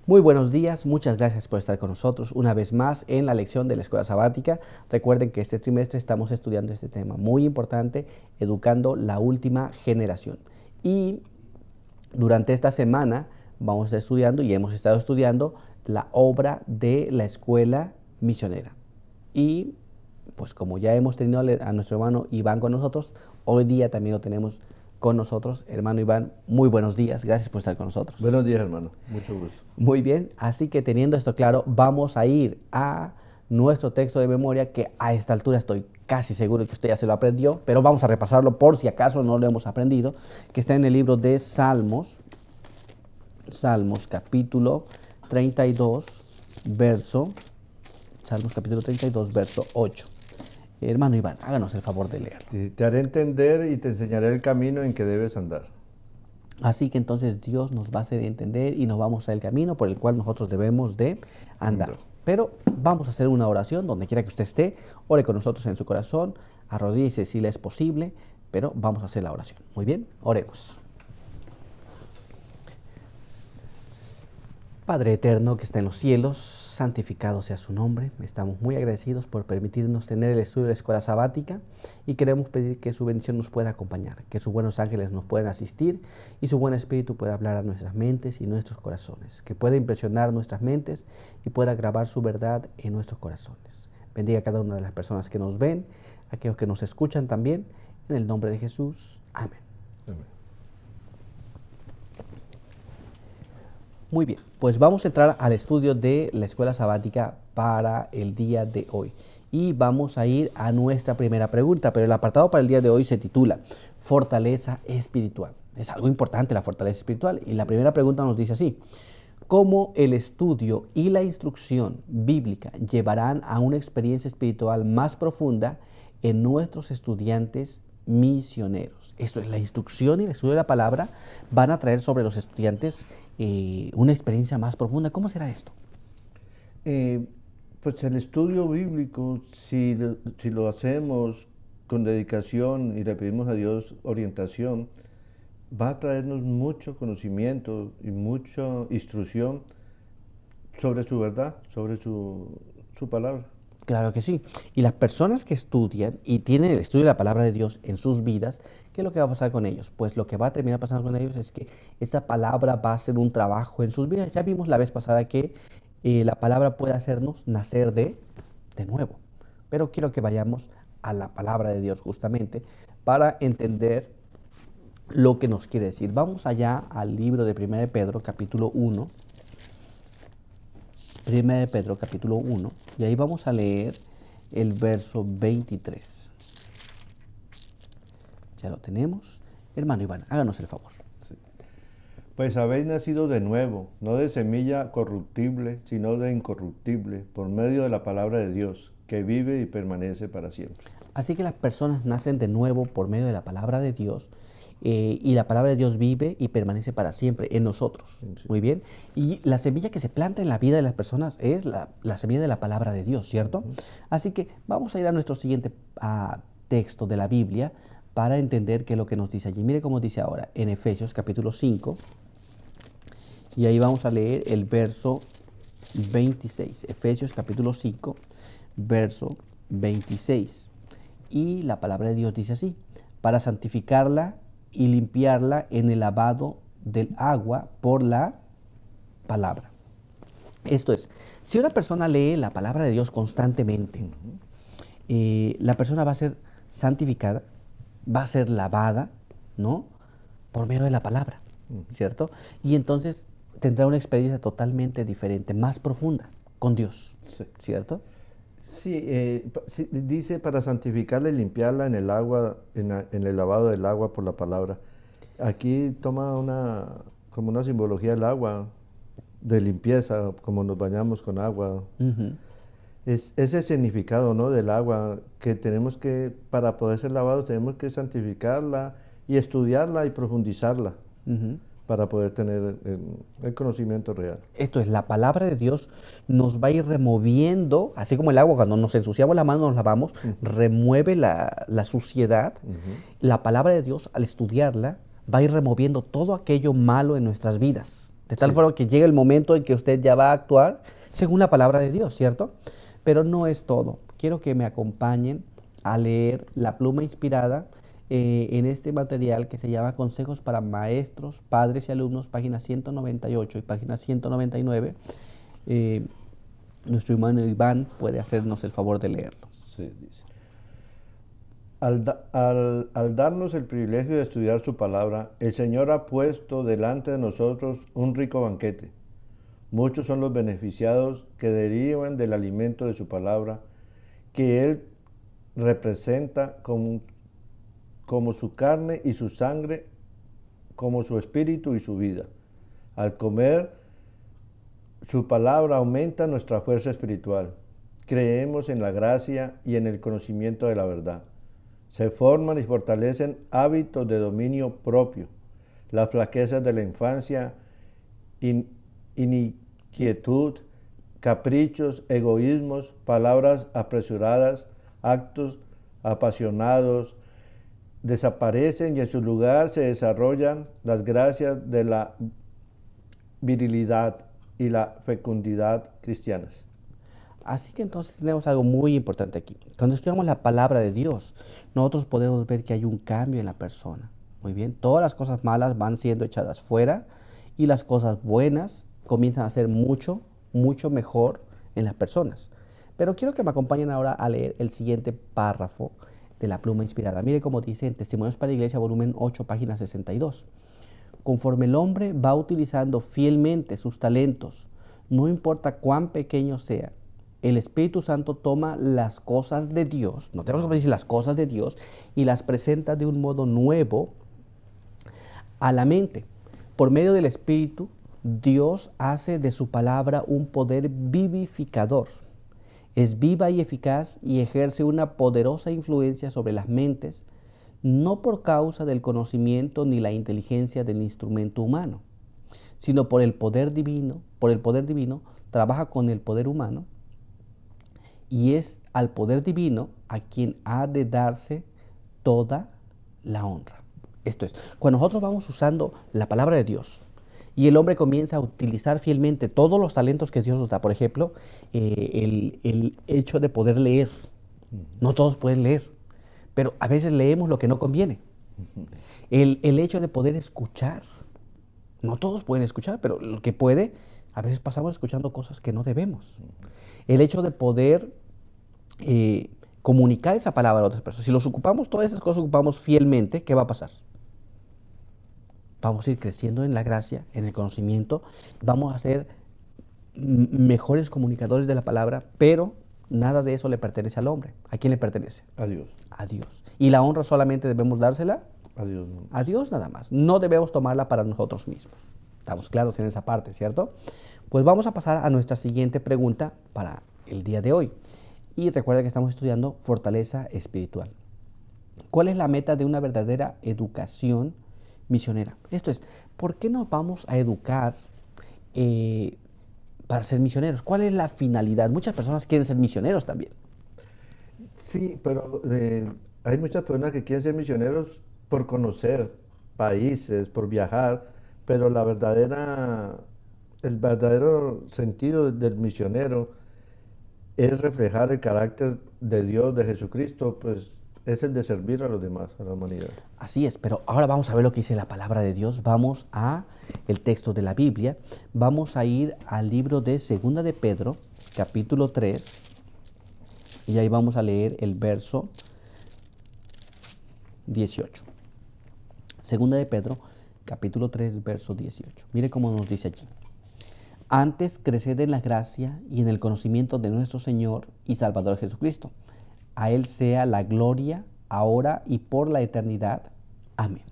Muy buenos días, muchas gracias por estar con nosotros una vez más en la lección de la Escuela Sabática. Recuerden que este trimestre estamos estudiando este tema muy importante, educando la última generación. Y durante esta semana vamos a estar estudiando y hemos estado estudiando la obra de la Escuela Misionera. Y pues como ya hemos tenido a nuestro hermano Iván con nosotros, hoy día también lo tenemos con nosotros. Hermano Iván, muy buenos días, gracias por estar con nosotros. Buenos días, hermano, mucho gusto. Muy bien, así que teniendo esto claro, vamos a ir a nuestro texto de memoria, que a esta altura estoy casi seguro que usted ya se lo aprendió, pero vamos a repasarlo por si acaso no lo hemos aprendido, que está en el libro de Salmos, capítulo 32, Salmos capítulo 32, verso 8. Hermano Iván, háganos el favor de leer. Te haré entender y te enseñaré el camino en que debes andar. Así que entonces Dios nos va a hacer entender y nos va a mostrar el camino por el cual nosotros debemos de andar. Pero vamos a hacer una oración donde quiera que usted esté, ore con nosotros en su corazón, arrodíllese si le es posible, pero vamos a hacer la oración. Muy bien, oremos. Padre eterno que está en los cielos, santificado sea su nombre. Estamos muy agradecidos por permitirnos tener el estudio de la Escuela Sabática y queremos pedir que su bendición nos pueda acompañar, que sus buenos ángeles nos puedan asistir y su buen espíritu pueda hablar a nuestras mentes y nuestros corazones, que pueda impresionar nuestras mentes y pueda grabar su verdad en nuestros corazones. Bendiga a cada una de las personas que nos ven, a aquellos que nos escuchan también, en el nombre de Jesús. Amén. Amén. Muy bien, pues vamos a entrar al estudio de la Escuela Sabática para el día de hoy. Y vamos a ir a nuestra primera pregunta, pero el apartado para el día de hoy se titula Fortaleza Espiritual. Es algo importante la fortaleza espiritual. Y la primera pregunta nos dice así: ¿cómo el estudio y la instrucción bíblica llevarán a una experiencia espiritual más profunda en nuestros estudiantes misioneros? Esto es, la instrucción y el estudio de la palabra van a traer sobre los estudiantes una experiencia más profunda. ¿Cómo será esto? Pues el estudio bíblico, si lo hacemos con dedicación y le pedimos a Dios orientación, va a traernos mucho conocimiento y mucha instrucción sobre su verdad, sobre su palabra. Claro que sí. Y las personas que estudian y tienen el estudio de la palabra de Dios en sus vidas, ¿qué es lo que va a pasar con ellos? Pues lo que va a terminar pasando con ellos es que esa palabra va a hacer un trabajo en sus vidas. Ya vimos la vez pasada que la palabra puede hacernos nacer de nuevo. Pero quiero que vayamos a la palabra de Dios justamente para entender lo que nos quiere decir. Vamos allá al libro de 1 de Pedro, capítulo 1. 1 de Pedro capítulo 1, y ahí vamos a leer el verso 23. Ya lo tenemos. Hermano Iván, háganos el favor. Sí. Pues habéis nacido de nuevo, no de semilla corruptible, sino de incorruptible, por medio de la palabra de Dios, que vive y permanece para siempre. Así que las personas nacen de nuevo por medio de la palabra de Dios, y la palabra de Dios vive y permanece para siempre en nosotros. Sí. Muy bien. Y la semilla que se planta en la vida de las personas es la semilla de la palabra de Dios, ¿cierto? Así que vamos a ir a nuestro siguiente texto de la Biblia para entender qué es lo que nos dice allí. Mire cómo dice ahora en Efesios capítulo 5, y ahí vamos a leer el verso 26. Efesios capítulo 5, verso 26. Y la palabra de Dios dice así: para santificarla y limpiarla en el lavado del agua por la palabra. Esto es, si una persona lee la palabra de Dios constantemente, la persona va a ser santificada, va a ser lavada, ¿no?, por medio de la palabra, ¿cierto? Y entonces tendrá una experiencia totalmente diferente, más profunda con Dios, ¿cierto? Sí, dice para santificarla y limpiarla en el agua, en el lavado del agua por la palabra. Aquí toma como una simbología del agua, de limpieza, como nos bañamos con agua. Es ese significado, ¿no?, del agua, que tenemos que, para poder ser lavados, tenemos que santificarla y estudiarla y profundizarla. Para poder tener el conocimiento real. Esto es, la palabra de Dios nos va a ir removiendo, así como el agua, cuando nos ensuciamos la mano, nos lavamos, remueve la suciedad. La palabra de Dios, al estudiarla, va a ir removiendo todo aquello malo en nuestras vidas, De tal Sí. forma que llega el momento en que usted ya va a actuar según la palabra de Dios, ¿cierto? Pero no es todo. Quiero que me acompañen a leer La Pluma Inspirada en este material que se llama Consejos para Maestros, Padres y Alumnos, página 198 y página 199. Eh, Nuestro hermano Iván puede hacernos el favor de leerlo. Sí, dice. Al darnos el privilegio de estudiar su palabra, el Señor ha puesto delante de nosotros un rico banquete. Muchos son los beneficiados que derivan del alimento de su palabra, que Él representa como su carne y su sangre, como su espíritu y su vida. Al comer su palabra aumenta nuestra fuerza espiritual. Creemos en la gracia y en el conocimiento de la verdad. Se forman y fortalecen hábitos de dominio propio. Las flaquezas de la infancia, inquietud, caprichos, egoísmos, palabras apresuradas, actos apasionados, desaparecen y en su lugar se desarrollan las gracias de la virilidad y la fecundidad cristianas. Así que entonces tenemos algo muy importante aquí. Cuando estudiamos la palabra de Dios, nosotros podemos ver que hay un cambio en la persona. Muy bien, todas las cosas malas van siendo echadas fuera y las cosas buenas comienzan a ser mucho, mucho mejor en las personas. Pero quiero que me acompañen ahora a leer el siguiente párrafo de La Pluma Inspirada. Mire cómo dice en Testimonios para la Iglesia, volumen 8, página 62. Conforme el hombre va utilizando fielmente sus talentos, no importa cuán pequeños sean, el Espíritu Santo toma las cosas de Dios, no tenemos que decir las cosas de Dios, y las presenta de un modo nuevo a la mente. Por medio del Espíritu, Dios hace de su palabra un poder vivificador. Es viva y eficaz y ejerce una poderosa influencia sobre las mentes, no por causa del conocimiento ni la inteligencia del instrumento humano, sino por el poder divino, trabaja con el poder humano y es al poder divino a quien ha de darse toda la honra. Esto es, cuando nosotros vamos usando la palabra de Dios y el hombre comienza a utilizar fielmente todos los talentos que Dios nos da, por ejemplo, el hecho de poder leer. No todos pueden leer, pero a veces leemos lo que no conviene. El hecho de poder escuchar. No todos pueden escuchar, pero lo que puede, a veces pasamos escuchando cosas que no debemos. El hecho de poder comunicar esa palabra a otras personas. Si los ocupamos, todas esas cosas ocupamos fielmente, ¿qué va a pasar? Vamos a ir creciendo en la gracia, en el conocimiento, vamos a ser mejores comunicadores de la palabra, pero nada de eso le pertenece al hombre. ¿A quién le pertenece? A Dios. A Dios. ¿Y la honra solamente debemos dársela? A Dios. A Dios nada más. No debemos tomarla para nosotros mismos. Estamos claros en esa parte, ¿cierto? Pues vamos a pasar a nuestra siguiente pregunta para el día de hoy. Y recuerda que estamos estudiando fortaleza espiritual. ¿Cuál es la meta de una verdadera educación misionera? Esto es, ¿por qué nos vamos a educar para ser misioneros? ¿Cuál es la finalidad? Muchas personas quieren ser misioneros también. Sí, pero hay muchas personas que quieren ser misioneros por conocer países, por viajar, pero el verdadero sentido del misionero es reflejar el carácter de Dios, de Jesucristo, pues es el de servir a los demás, a la humanidad. Así es, pero ahora vamos a ver lo que dice la palabra de Dios. Vamos a el texto de la Biblia. Vamos a ir al libro de Segunda de Pedro, capítulo 3, y ahí vamos a leer el verso 18. Segunda de Pedro, capítulo 3, verso 18. Mire cómo nos dice allí. Antes creced en la gracia y en el conocimiento de nuestro Señor y Salvador Jesucristo. A Él sea la gloria, ahora y por la eternidad. Amén.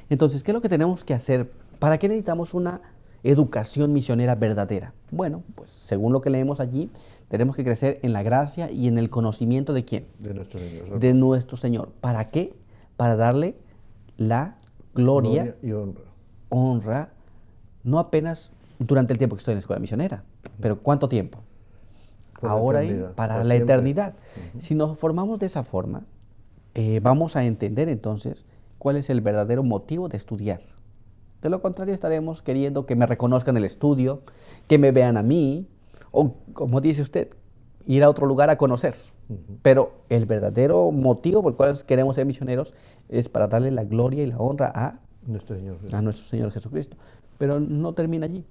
Entonces, ¿qué es lo que tenemos que hacer? ¿Para qué necesitamos una educación misionera verdadera? Bueno, pues según lo que leemos allí, tenemos que crecer en la gracia y en el conocimiento ¿de quién? De nuestro Señor. De nuestro Señor. ¿Para qué? Para darle la gloria y honra, no apenas durante el tiempo que estoy en la escuela misionera, pero ¿cuánto tiempo? Por Ahora la y eternidad, para por la siempre. eternidad. Si nos formamos de esa forma, vamos a entender entonces cuál es el verdadero motivo de estudiar. De lo contrario, estaremos queriendo que me reconozcan el estudio, que me vean a mí, o como dice usted, ir a otro lugar a conocer. Pero el verdadero motivo por el cual queremos ser misioneros es para darle la gloria y la honra a nuestro Señor Jesucristo. Pero no termina allí.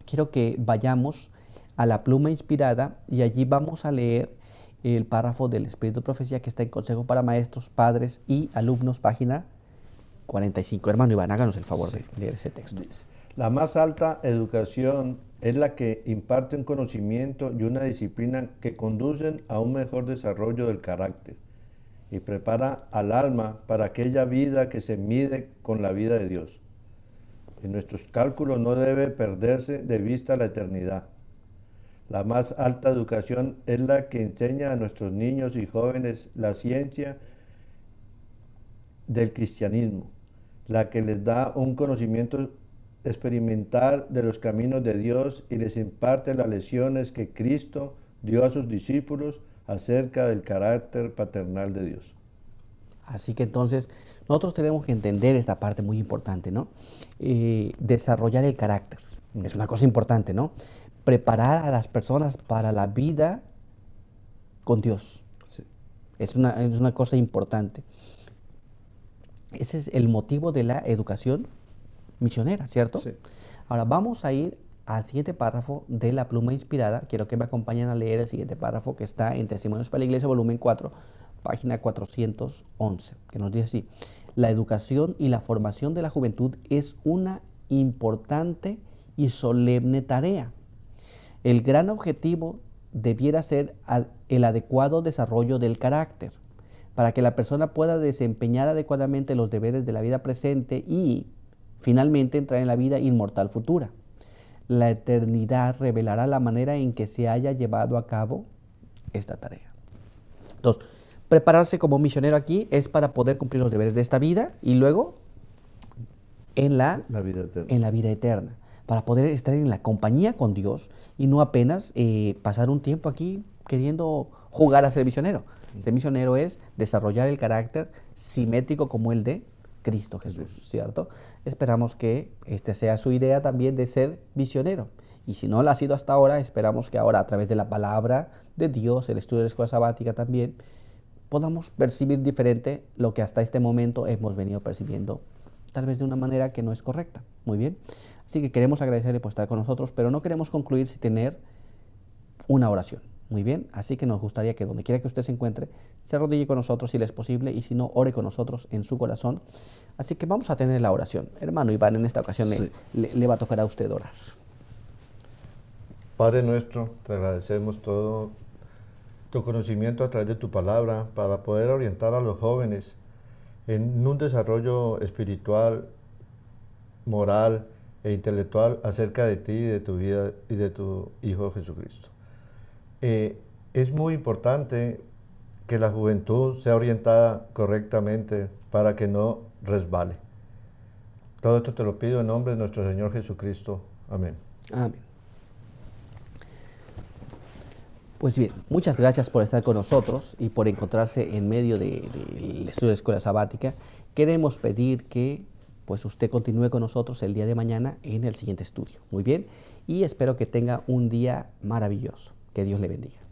Quiero que vayamos a la pluma inspirada y allí vamos a leer el párrafo del Espíritu de Profecía que está en Consejo para Maestros, Padres y Alumnos, página 45. Hermano Iván, háganos el favor de leer ese texto. La más alta educación es la que imparte un conocimiento y una disciplina que conducen a un mejor desarrollo del carácter y prepara al alma para aquella vida que se mide con la vida de Dios. En nuestros cálculos no debe perderse de vista la eternidad. La más alta educación es la que enseña a nuestros niños y jóvenes la ciencia del cristianismo, la que les da un conocimiento experimental de los caminos de Dios y les imparte las lecciones que Cristo dio a sus discípulos acerca del carácter paternal de Dios. Así que entonces nosotros tenemos que entender esta parte muy importante, ¿no? Desarrollar el carácter, es una cosa importante, ¿no? Preparar a las personas para la vida con Dios, Sí. es una cosa importante. Ese es el motivo de la educación misionera, ¿cierto? Sí. Ahora vamos a ir al siguiente párrafo de la pluma inspirada. Quiero que me acompañen a leer el siguiente párrafo que está en Testimonios para la Iglesia, volumen 4, página 411, que nos dice así: la educación y la formación de la juventud es una importante y solemne tarea. El gran objetivo debiera ser el adecuado desarrollo del carácter, para que la persona pueda desempeñar adecuadamente los deberes de la vida presente y, finalmente, entrar en la vida inmortal futura. La eternidad revelará la manera en que se haya llevado a cabo esta tarea. Entonces, prepararse como misionero aquí es para poder cumplir los deberes de esta vida y luego en la vida eterna, para poder estar en la compañía con Dios y no apenas pasar un tiempo aquí queriendo jugar a ser misionero. Ser misionero es desarrollar el carácter simétrico como el de Cristo Jesús, ¿cierto? Esperamos que esta sea su idea también de ser misionero. Y si no la ha sido hasta ahora, esperamos que ahora, a través de la palabra de Dios, el estudio de la escuela sabática también, podamos percibir diferente lo que hasta este momento hemos venido percibiendo, tal vez de una manera que no es correcta. Muy bien. Así que queremos agradecerle por estar con nosotros, pero no queremos concluir sin tener una oración. Muy bien, así que nos gustaría que donde quiera que usted se encuentre, se arrodille con nosotros si le es posible y si no, ore con nosotros en su corazón. Así que vamos a tener la oración. Hermano Iván, en esta ocasión Sí. le va a tocar a usted orar. Padre nuestro, te agradecemos todo tu conocimiento a través de tu palabra para poder orientar a los jóvenes en un desarrollo espiritual, moral e intelectual acerca de ti y de tu vida y de tu Hijo Jesucristo. Es muy importante que la juventud sea orientada correctamente para que no resbale. Todo esto te lo pido en nombre de nuestro Señor Jesucristo. Amén. Amén. Pues bien, muchas gracias por estar con nosotros y por encontrarse en medio del estudio de la escuela sabática. Queremos pedir que pues usted continúe con nosotros el día de mañana en el siguiente estudio. Muy bien, y espero que tenga un día maravilloso. Que Dios le bendiga.